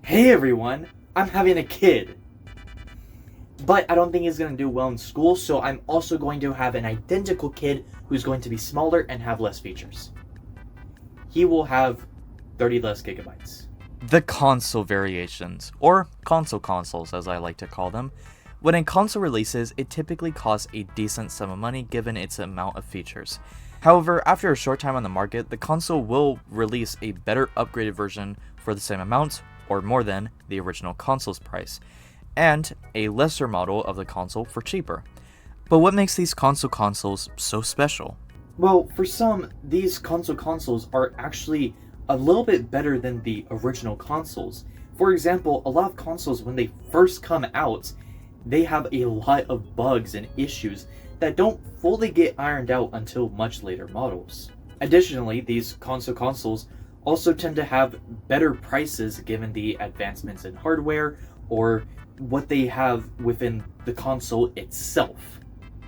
Hey everyone, I'm having a kid. But I don't think he's going to do well in school, so I'm also going to have an identical kid who's going to be smaller and have less features. He will have 30 less gigabytes. The console variations, or console consoles as I like to call them. When a console releases, it typically costs a decent sum of money given its amount of features. However, after a short time on the market, the console will release a better upgraded version for the same amount, or more than, the original console's price, and a lesser model of the console for cheaper. But what makes these consoles so special? Well, for some, these consoles are actually a little bit better than the original consoles. For example, a lot of consoles, when they first come out, they have a lot of bugs and issues that don't fully get ironed out until much later models. Additionally, these consoles also tend to have better prices given the advancements in hardware or what they have within the console itself,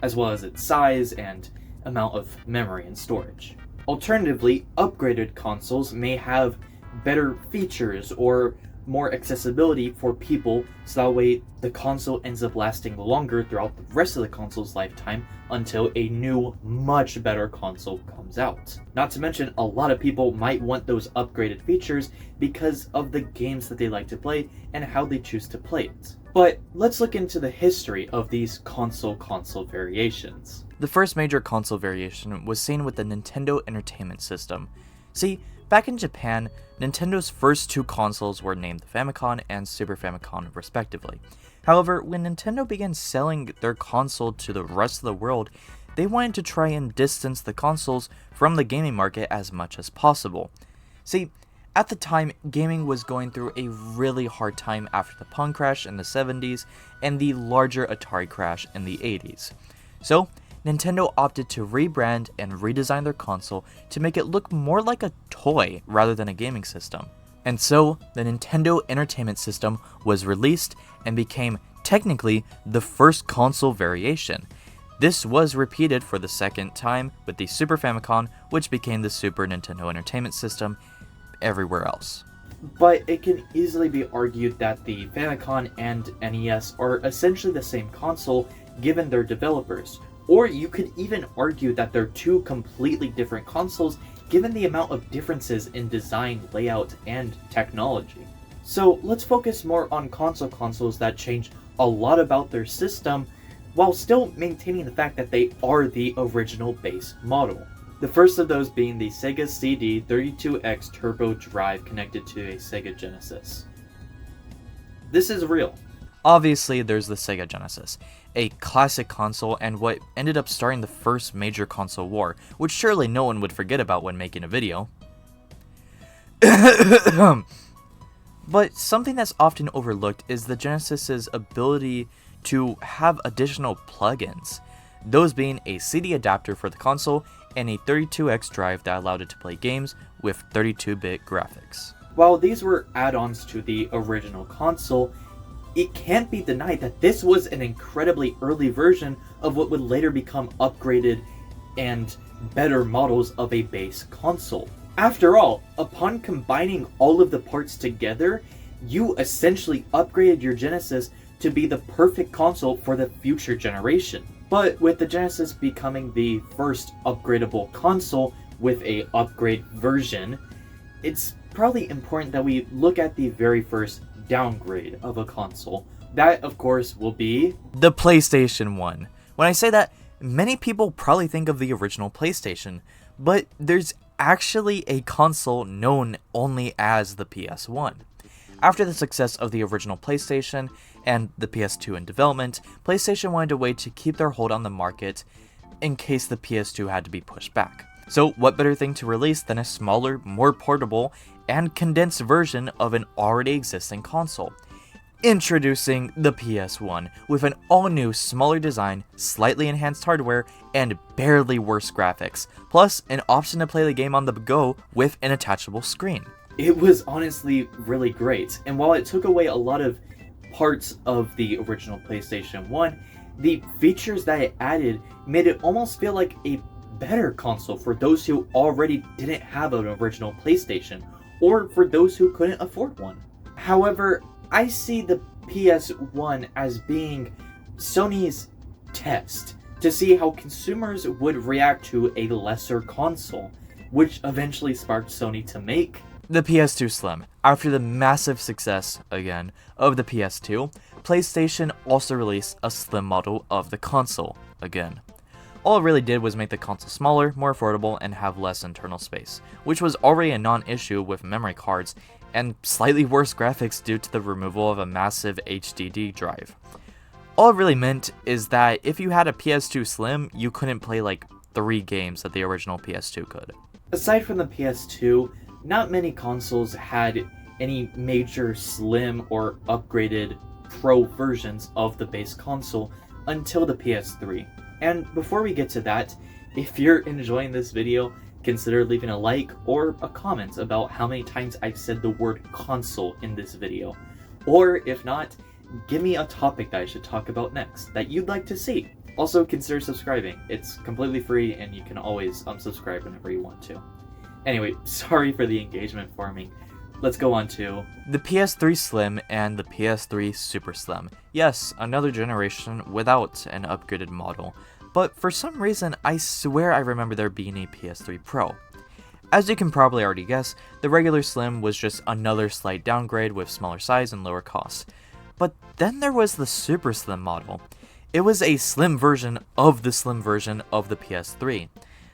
as well as its size and amount of memory and storage. Alternatively, upgraded consoles may have better features or more accessibility for people, so that way the console ends up lasting longer throughout the rest of the console's lifetime until a new, much better console comes out. Not to mention, a lot of people might want those upgraded features because of the games that they like to play and how they choose to play it. But let's look into the history of these console variations. The first major console variation was seen with the Nintendo Entertainment System. See, back in Japan, Nintendo's first two consoles were named the Famicom and Super Famicom respectively. However, when Nintendo began selling their console to the rest of the world, they wanted to try and distance the consoles from the gaming market as much as possible. See, at the time, gaming was going through a really hard time after the Pong crash in the 70s and the larger Atari crash in the 80s. So, Nintendo opted to rebrand and redesign their console to make it look more like a toy rather than a gaming system. And so, the Nintendo Entertainment System was released and became technically the first console variation. This was repeated for the second time with the Super Famicom, which became the Super Nintendo Entertainment System everywhere else. But it can easily be argued that the Famicom and NES are essentially the same console given their developers. Or you could even argue that they're two completely different consoles given the amount of differences in design, layout, and technology. So let's focus more on consoles that change a lot about their system while still maintaining the fact that they are the original base model. The first of those being the Sega CD32X Turbo Drive connected to a Sega Genesis. This is real. Obviously, there's the Sega Genesis, a classic console and what ended up starting the first major console war, which surely no one would forget about when making a video. But something that's often overlooked is the Genesis's ability to have additional plugins, those being a CD adapter for the console and a 32X drive that allowed it to play games with 32-bit graphics. While these were add-ons to the original console, it can't be denied that this was an incredibly early version of what would later become upgraded and better models of a base console. After all, upon combining all of the parts together, you essentially upgraded your Genesis to be the perfect console for the future generation. But with the Genesis becoming the first upgradable console with a upgrade version, it's probably important that we look at the very first downgrade of a console. That, of course, will be the PlayStation 1. When I say that, many people probably think of the original PlayStation, but there's actually a console known only as the PS1. After the success of the original PlayStation and the PS2 in development, PlayStation wanted a way to keep their hold on the market in case the PS2 had to be pushed back. So what better thing to release than a smaller, more portable, and condensed version of an already existing console? Introducing the PS1 with an all-new, smaller design, slightly enhanced hardware, and barely worse graphics, plus an option to play the game on the go with an attachable screen. It was honestly really great, and while it took away a lot of parts of the original PlayStation 1, the features that it added made it almost feel like a better console for those who already didn't have an original PlayStation, or for those who couldn't afford one. However, I see the PS1 as being Sony's test to see how consumers would react to a lesser console, which eventually sparked Sony to make the PS2 Slim. After the massive success, again, of the PS2, PlayStation also released a slim model of the console, again. All it really did was make the console smaller, more affordable, and have less internal space, which was already a non-issue with memory cards, and slightly worse graphics due to the removal of a massive HDD drive. All it really meant is that if you had a PS2 Slim, you couldn't play like 3 games that the original PS2 could. Aside from the PS2, not many consoles had any major slim or upgraded Pro versions of the base console until the PS3. And before we get to that, if you're enjoying this video, consider leaving a like or a comment about how many times I've said the word console in this video. Or if not, give me a topic that I should talk about next that you'd like to see. Also, consider subscribing. It's completely free and you can always unsubscribe whenever you want to. Anyway, sorry for the engagement farming. Let's go on to the PS3 Slim and the PS3 Super Slim. Yes, another generation without an upgraded model, but for some reason I swear I remember there being a PS3 Pro. As you can probably already guess, the regular Slim was just another slight downgrade with smaller size and lower cost. But then there was the Super Slim model. It was a slim version of the slim version of the PS3.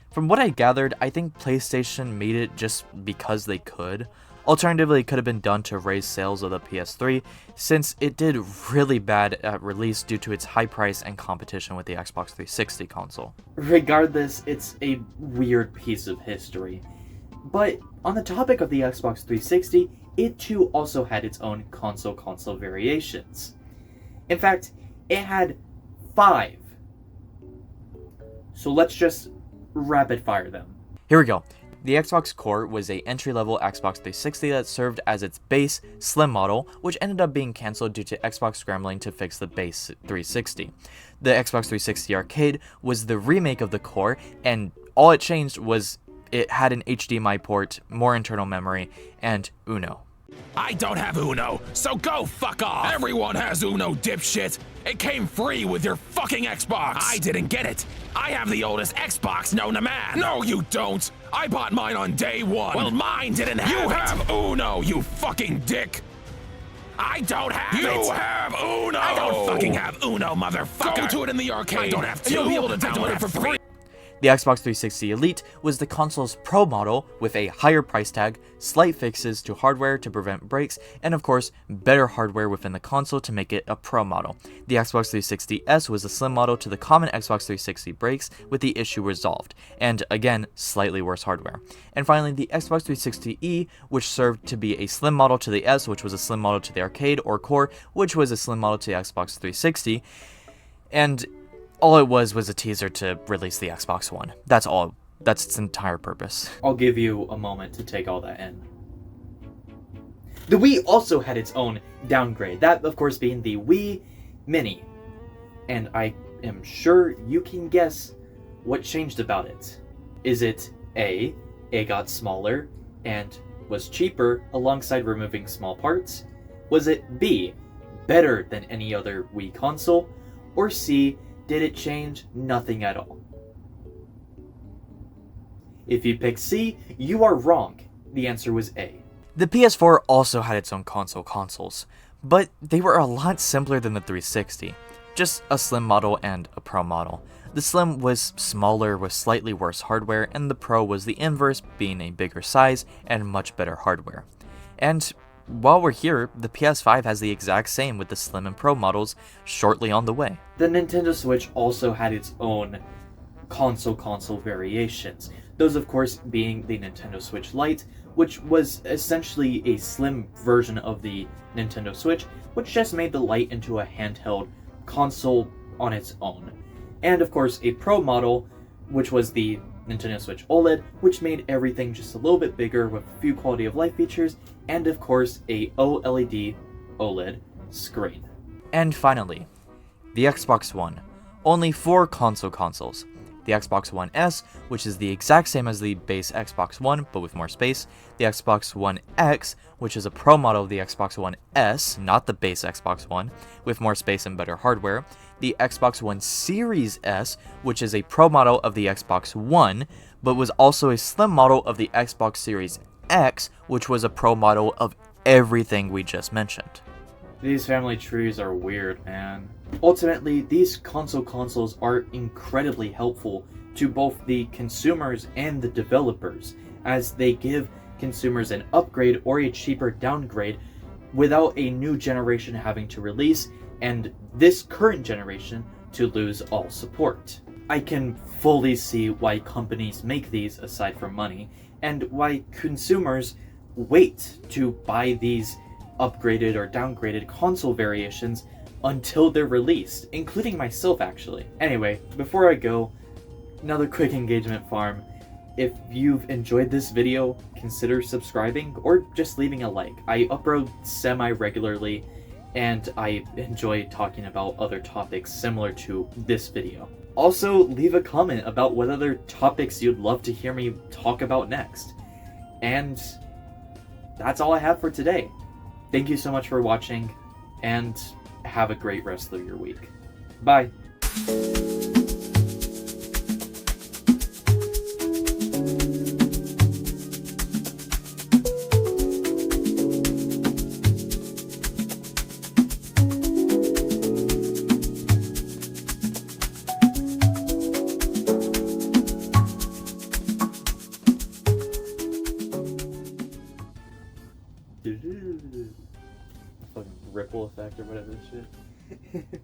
From what I gathered, I think PlayStation made it just because they could. Alternatively, it could have been done to raise sales of the PS3, since it did really bad at release due to its high price and competition with the Xbox 360 console. Regardless, it's a weird piece of history. But on the topic of the Xbox 360, it too also had its own console variations. In fact, it had 5. So let's just rapid fire them. Here we go. The Xbox Core was a entry-level Xbox 360 that served as its base slim model, which ended up being cancelled due to Xbox scrambling to fix the base 360. The Xbox 360 Arcade was the remake of the Core, and all it changed was it had an HDMI port, more internal memory, and Uno. I don't have Uno, so go fuck off! Everyone has Uno, dipshit! It came free with your fucking Xbox! I didn't get it! I have the oldest Xbox known to man! No, you don't! I bought mine on day 1! Well, mine didn't have it! You have Uno, you fucking dick! I don't have it! You have Uno! I don't fucking have Uno, motherfucker! Go to it in the arcade! I don't have 2! You'll be able to download it for free! The Xbox 360 Elite was the console's Pro model with a higher price tag, slight fixes to hardware to prevent breaks, and of course, better hardware within the console to make it a Pro model. The Xbox 360S was a slim model to the common Xbox 360 breaks with the issue resolved, and again, slightly worse hardware. And finally, the Xbox 360E, which served to be a slim model to the S, which was a slim model to the Arcade or Core, which was a slim model to the Xbox 360, and all it was a teaser to release the Xbox One. That's all. That's its entire purpose. I'll give you a moment to take all that in. The Wii also had its own downgrade, that of course being the Wii Mini. And I am sure you can guess what changed about it. Is it A, it got smaller and was cheaper alongside removing small parts? Was it B, better than any other Wii console? Or C, did it change nothing at all? If you picked C, you are wrong. The answer was A. The PS4 also had its own consoles, but they were a lot simpler than the 360. Just a slim model and a Pro model. The Slim was smaller with slightly worse hardware, and the Pro was the inverse, being a bigger size and much better hardware. And while we're here, the PS5 has the exact same with the Slim and Pro models shortly on the way. The Nintendo Switch also had its own console variations. Those of course being the Nintendo Switch Lite, which was essentially a slim version of the Nintendo Switch, which just made the Lite into a handheld console on its own. And of course a Pro model, which was the Nintendo Switch OLED, which made everything just a little bit bigger with a few quality of life features, and of course a OLED screen. And finally, the Xbox One. Only 4 consoles. the Xbox One S, which is the exact same as the base Xbox One, but with more space, the Xbox One X, which is a Pro model of the Xbox One S, not the base Xbox One, with more space and better hardware, the Xbox One Series S, which is a Pro model of the Xbox One, but was also a slim model of the Xbox Series X, which was a Pro model of everything we just mentioned. These family trees are weird, man. Ultimately, these consoles are incredibly helpful to both the consumers and the developers, as they give consumers an upgrade or a cheaper downgrade without a new generation having to release, and this current generation to lose all support. I can fully see why companies make these aside from money, and why consumers wait to buy these upgraded or downgraded console variations until they're released, including myself actually. Anyway, before I go, another quick engagement farm. If you've enjoyed this video, consider subscribing or just leaving a like. I upload semi-regularly and I enjoy talking about other topics similar to this video. Also, leave a comment about what other topics you'd love to hear me talk about next. And that's all I have for today. Thank you so much for watching, and have a great rest of your week. Bye! Fucking ripple effect or whatever shit.